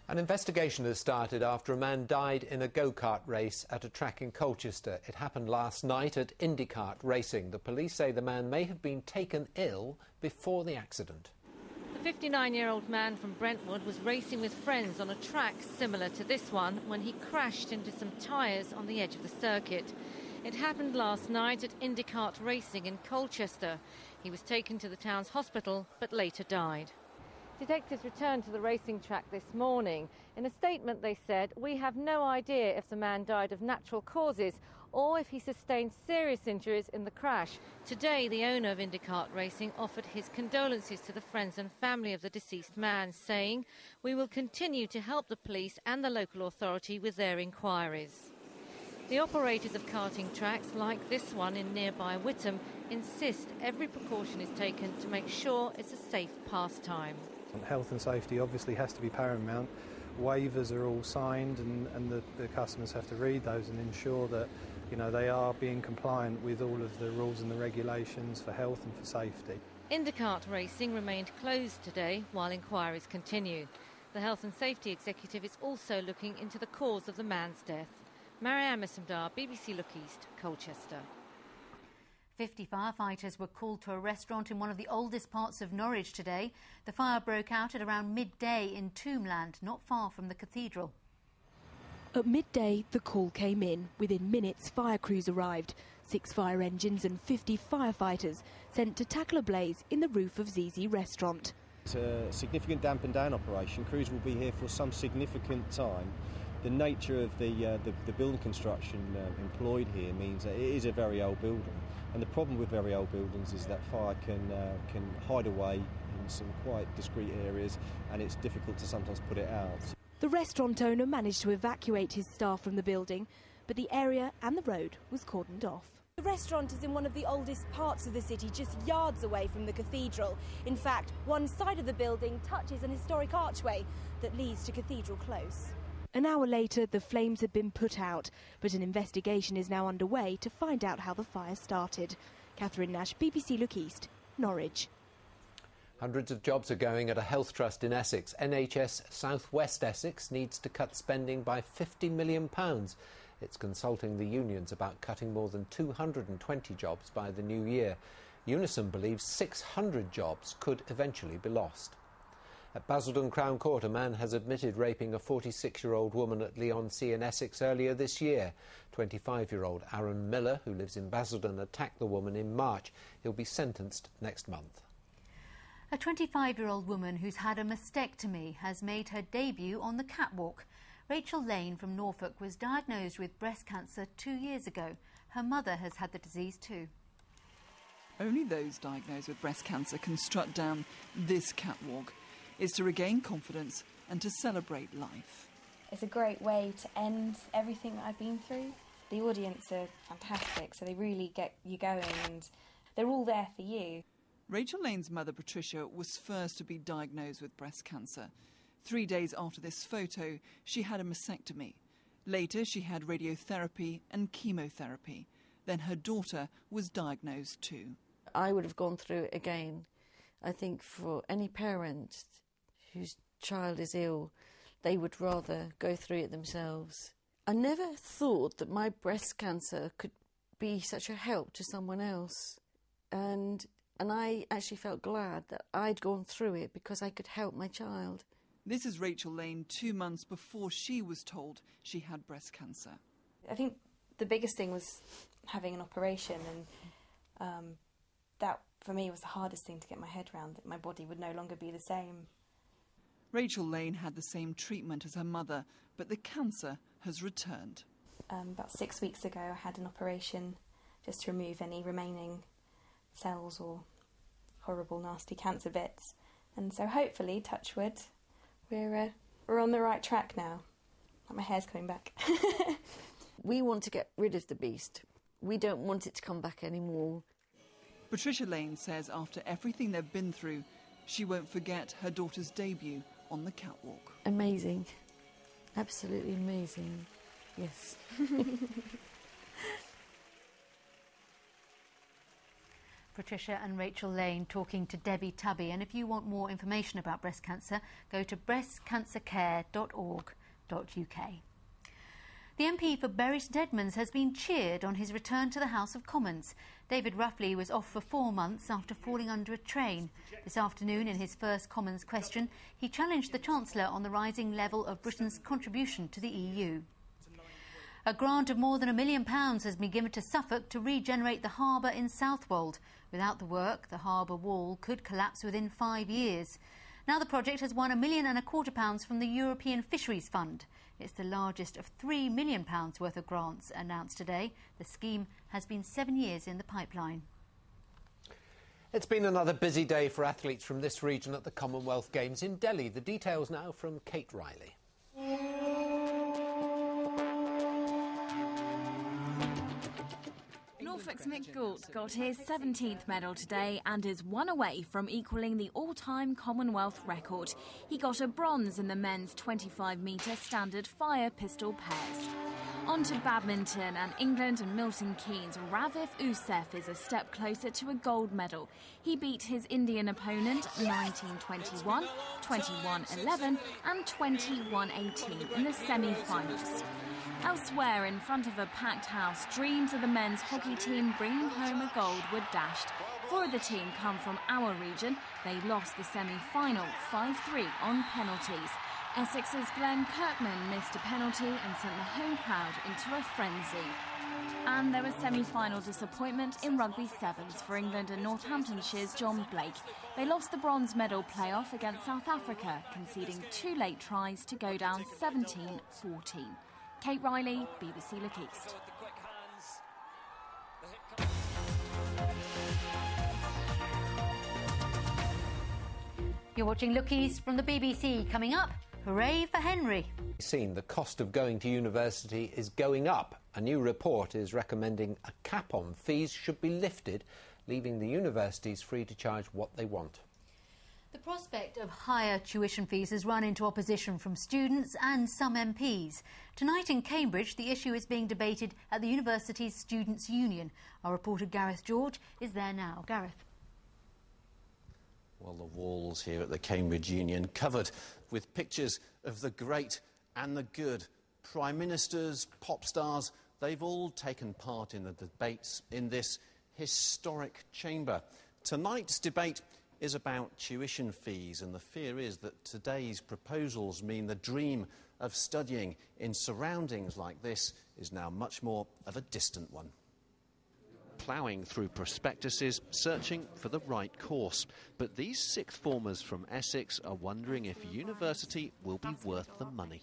An investigation has started after a man died in a go-kart race at a track in Colchester. It happened last night at IndyCart racing. The police say the man may have been taken ill before the accident. The 59-year-old man from Brentwood was racing with friends on a track similar to this one when he crashed into some tyres on the edge of the circuit. It happened last night at IndyCart racing in Colchester. He was taken to the town's hospital but later died. Detectives returned to the racing track this morning. In a statement they said, "We have no idea if the man died of natural causes or if he sustained serious injuries in the crash." Today, the owner of IndyCart Racing offered his condolences to the friends and family of the deceased man, saying, "We will continue to help the police and the local authority with their inquiries." The operators of karting tracks, like this one in nearby Witham, insist every precaution is taken to make sure it's a safe pastime. Health and safety obviously has to be paramount. Waivers are all signed and the customers have to read those and ensure that, you know, they are being compliant with all of the rules and the regulations for health and for safety. IndyCart Racing remained closed today while inquiries continue. The Health and Safety Executive is also looking into the cause of the man's death. Marianne Missamdar, BBC Look East, Colchester. 50 firefighters were called to a restaurant in one of the oldest parts of Norwich today. The fire broke out at around midday in Tombland, not far from the cathedral. At midday, the call came in. Within minutes, fire crews arrived. 6 fire engines and 50 firefighters sent to tackle a blaze in the roof of Zizi restaurant. It's a significant damp and down operation. Crews will be here for some significant time. The nature of the building construction employed here means that it is a very old building. And the problem with very old buildings is that fire can hide away in some quite discreet areas, and it's difficult to sometimes put it out. The restaurant owner managed to evacuate his staff from the building, but the area and the road was cordoned off. The restaurant is in one of the oldest parts of the city, just yards away from the cathedral. In fact, one side of the building touches an historic archway that leads to Cathedral Close. An hour later, the flames had been put out, but an investigation is now underway to find out how the fire started. Catherine Nash, BBC Look East, Norwich. Hundreds of jobs are going at a health trust in Essex. NHS South West Essex needs to cut spending by £50 million. It's consulting the unions about cutting more than 220 jobs by the new year. Unison believes 600 jobs could eventually be lost. At Basildon Crown Court, a man has admitted raping a 46-year-old woman at Leigh-on-Sea in Essex earlier this year. 25-year-old Aaron Miller, who lives in Basildon, attacked the woman in March. He'll be sentenced next month. A 25-year-old woman who's had a mastectomy has made her debut on the catwalk. Rachel Lane from Norfolk was diagnosed with breast cancer 2 years ago. Her mother has had the disease too. Only those diagnosed with breast cancer can strut down this catwalk. It's to regain confidence and to celebrate life. It's a great way to end everything that I've been through. The audience are fantastic, so they really get you going and they're all there for you. Rachel Lane's mother, Patricia, was first to be diagnosed with breast cancer. 3 days after this photo, she had a mastectomy. Later, she had radiotherapy and chemotherapy. Then her daughter was diagnosed too. I would have gone through it again. I think for any parent whose child is ill, they would rather go through it themselves. I never thought that my breast cancer could be such a help to someone else. And I actually felt glad that I'd gone through it because I could help my child. This is Rachel Lane 2 months before she was told she had breast cancer. I think the biggest thing was having an operation, and that for me was the hardest thing to get my head around, that my body would no longer be the same. Rachel Lane had the same treatment as her mother, but the cancer has returned. About 6 weeks ago I had an operation just to remove any remaining cells or horrible nasty cancer bits, and so hopefully, touch wood, we're on the right track now. My hair's coming back. We want to get rid of the beast. We don't want it to come back anymore. Patricia Lane says after everything they've been through, she won't forget her daughter's debut on the catwalk. Amazing. Absolutely amazing. Yes. Patricia and Rachel Lane talking to Debbie Tubby. And if you want more information about breast cancer, go to breastcancercare.org.uk. The MP for Bury St Edmunds has been cheered on his return to the House of Commons. David Ruffley was off for 4 months after falling under a train. This afternoon, in his first Commons question, he challenged the Chancellor on the rising level of Britain's contribution to the EU. A grant of more than £1 million has been given to Suffolk to regenerate the harbour in Southwold. Without the work, the harbour wall could collapse within 5 years. Now the project has won £1.25 million from the European Fisheries Fund. It's the largest of £3 million worth of grants announced today. The scheme has been 7 years in the pipeline. It's been another busy day for athletes from this region at the Commonwealth Games in Delhi. The details now from Kate Riley. Norfolk's Mick Gould got his 17th medal today and is one away from equalling the all-time Commonwealth record. He got a bronze in the men's 25-metre standard fire pistol pairs. On to badminton, and England and Milton Keynes' Raviv Usef is a step closer to a gold medal. He beat his Indian opponent 19-21, 21-11 and 21-18 in the semi-finals. Elsewhere, in front of a packed house, dreams of the men's hockey team bringing home a gold were dashed. 4 of the team come from our region. They lost the semi-final 5-3 on penalties. Essex's Glenn Kirkman missed a penalty and sent the home crowd into a frenzy. And there was semi-final disappointment in rugby sevens for England and Northamptonshire's John Blake. They lost the bronze medal playoff against South Africa, conceding 2 late tries to go down 17-14. Kate Riley, BBC Look East. You're watching Look East from the BBC. Coming up, hooray for Henry. The cost of going to university is going up. A new report is recommending a cap on fees should be lifted, leaving the universities free to charge what they want. The prospect of higher tuition fees has run into opposition from students and some MPs. Tonight in Cambridge, the issue is being debated at the university's Students' Union. Our reporter Gareth George is there now. Gareth. Well, the walls here at the Cambridge Union covered with pictures of the great and the good. Prime ministers, pop stars, they've all taken part in the debates in this historic chamber. Tonight's debate is about tuition fees, and the fear is that today's proposals mean the dream of studying in surroundings like this is now much more of a distant one. Ploughing through prospectuses, searching for the right course. But these sixth formers from Essex are wondering if university will be worth the money.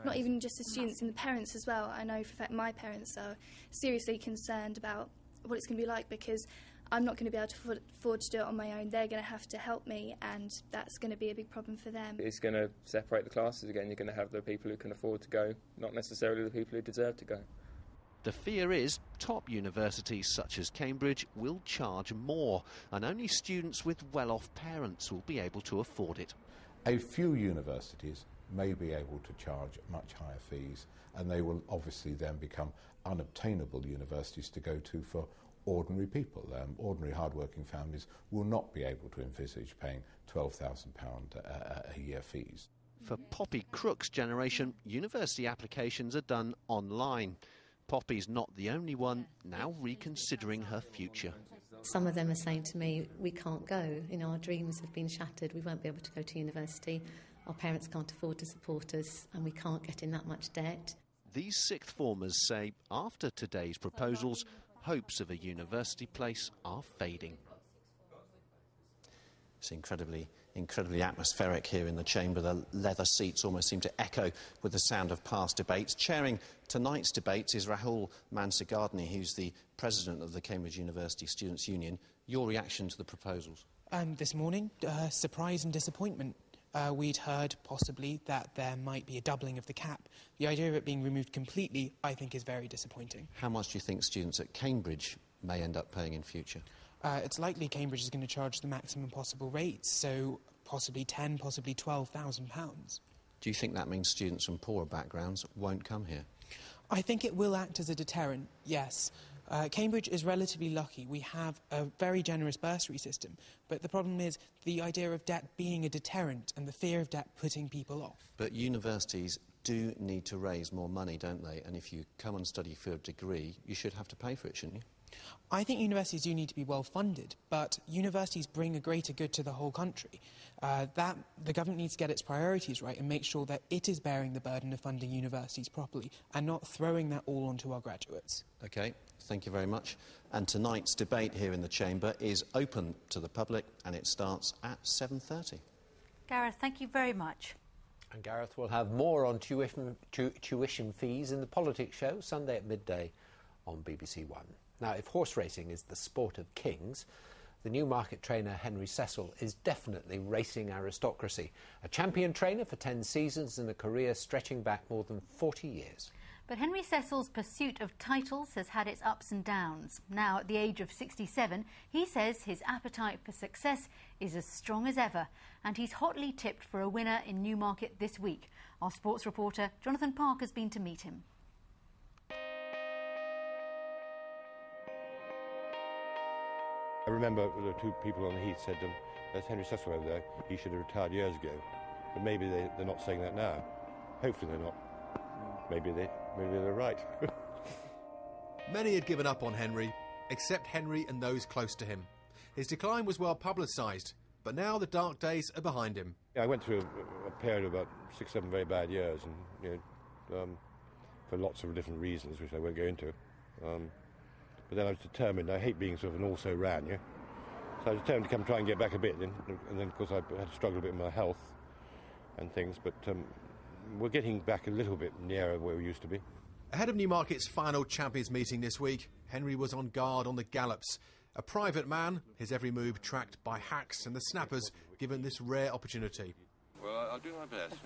Not even just the students and the parents as well. I know for a fact my parents are seriously concerned about what it's going to be like, because I'm not going to be able to afford to do it on my own. They're going to have to help me, and that's going to be a big problem for them. It's going to separate the classes again. You're going to have the people who can afford to go, not necessarily the people who deserve to go. The fear is top universities such as Cambridge will charge more, and only students with well-off parents will be able to afford it. A few universities may be able to charge much higher fees, and they will obviously then become unobtainable universities to go to for ordinary people. Ordinary hard-working families will not be able to envisage paying £12,000 a year fees. For Poppy Crook's generation, university applications are done online. Poppy's not the only one now reconsidering her future. Some of them are saying to me, we can't go, our dreams have been shattered, we won't be able to go to university, our parents can't afford to support us, and we can't get in that much debt. These sixth formers say after today's proposals, hopes of a university place are fading. It's incredibly atmospheric here in the chamber. The leather seats almost seem to echo with the sound of past debates. Chairing tonight's debates is Rahul Mansigardani, who's the president of the Cambridge University Students' Union. Your reaction to the proposals? This morning, surprise and disappointment. We'd heard possibly that there might be a doubling of the cap. The idea of it being removed completely, I think, is very disappointing. How much do you think students at Cambridge may end up paying in future? It's likely Cambridge is going to charge the maximum possible rates, so possibly £10,000, possibly £12,000. Do you think that means students from poorer backgrounds won't come here? I think it will act as a deterrent, yes. Cambridge is relatively lucky. We have a very generous bursary system, but the problem is the idea of debt being a deterrent and the fear of debt putting people off. But universities do need to raise more money, don't they? And if you come and study for a degree, you should have to pay for it, shouldn't you? I think universities do need to be well funded, but universities bring a greater good to the whole country. The government needs to get its priorities right and make sure that it is bearing the burden of funding universities properly and not throwing that all onto our graduates. OK, thank you very much. And tonight's debate here in the Chamber is open to the public and it starts at 7:30. Gareth, thank you very much. And Gareth will have more on tuition fees in the Politics Show, Sunday at midday on BBC One. Now, if horse racing is the sport of kings, the Newmarket trainer Henry Cecil is definitely racing aristocracy. A champion trainer for 10 seasons and a career stretching back more than 40 years. But Henry Cecil's pursuit of titles has had its ups and downs. Now, at the age of 67, he says his appetite for success is as strong as ever, and he's hotly tipped for a winner in Newmarket this week. Our sports reporter Jonathan Park has been to meet him. I remember the two people on the heath said, there's Henry Cecil over there, he should have retired years ago. But maybe they're not saying that now. Hopefully they're not. Maybe they're right. Many had given up on Henry, except Henry and those close to him. His decline was well publicised, but now the dark days are behind him. I went through a period of about 6-7 very bad years, and for lots of different reasons, which I won't go into. But then I was determined. I hate being sort of an also-ran, yeah? So I was determined to come try and get back a bit, and then of course I had to struggle a bit with my health and things, but we're getting back a little bit nearer where we used to be. Ahead of Newmarket's final champions meeting this week, Henry was on guard on the gallops. A private man, his every move tracked by hacks and the snappers, given this rare opportunity. Well, I'll do my best.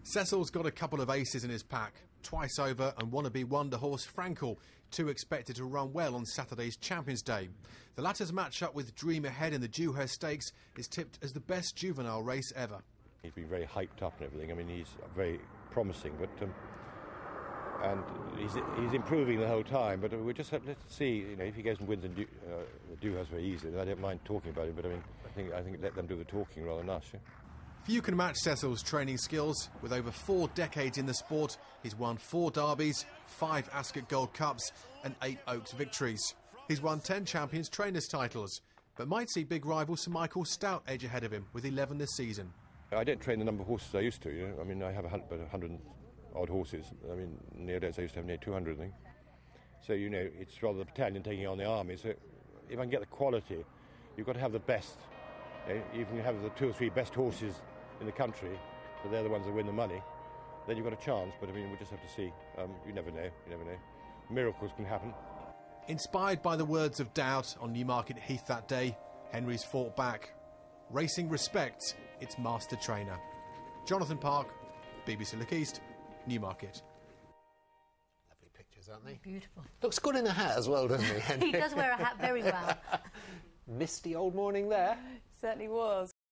Cecil's got a couple of aces in his pack. Twice over and wannabe wonder horse Frankel, two expected to run well on Saturday's Champions Day. The latter's match-up with Dream Ahead in the Dewhurst Stakes is tipped as the best juvenile race ever. He's been very hyped up and everything. I mean, he's very promising, but and he's improving the whole time. But we just have to see, if he goes and wins the Dewhurst very easily. I don't mind talking about it, but I mean, I think let them do the talking rather than us. Yeah? Few can match Cecil's training skills. With over 4 decades in the sport, he's won 4 derbies, 5 Ascot Gold Cups and 8 Oaks victories. He's won 10 Champions Trainers titles, but might see big rival Sir Michael Stout edge ahead of him with 11 this season. I don't train the number of horses I used to. I mean, I have about 100-odd horses. I mean, nowadays I used to have near 200, I think. So, it's rather the battalion taking on the army. So if I can get the quality, you've got to have the best. Even if you have the 2 or 3 best horses in the country, but they're the ones that win the money, then you've got a chance. But I mean, we just have to see. You never know. Miracles can happen. Inspired by the words of doubt on Newmarket Heath that day, Henry's fought back. Racing respects its master trainer. Jonathan Park, BBC Look East, Newmarket. Lovely pictures, aren't they? Beautiful. Looks good in a hat as well, doesn't he, Henry? He does wear a hat very well. Misty old morning there. Certainly was.